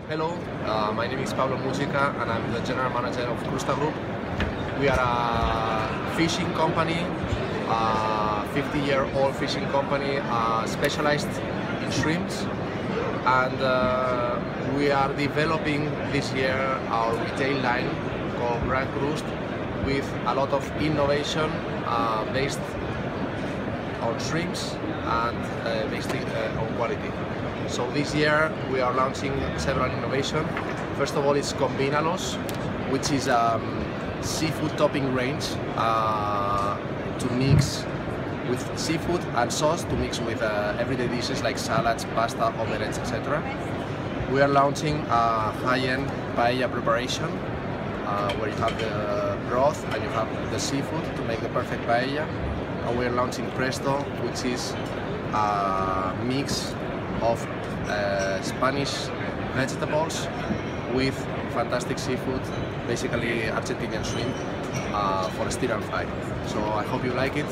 Hello, my name is Pablo Mujica and I'm the general manager of Krusta Group. We are a fishing company, a 50-year-old fishing company specialized in shrimps, and we are developing this year our retail line called Grand Krust with a lot of innovation based on shrimps and based on quality. So this year we are launching several innovations. First of all, it's Combinalos, which is a seafood topping range to mix with seafood and sauce to mix with everyday dishes like salads, pasta, omelettes, etc. We are launching a high-end paella preparation where you have the broth and you have the seafood to make the perfect paella. And we are launching Presto, which is a mix of Spanish vegetables with fantastic seafood, basically Argentinian shrimp, for a stir and fry. So I hope you like it.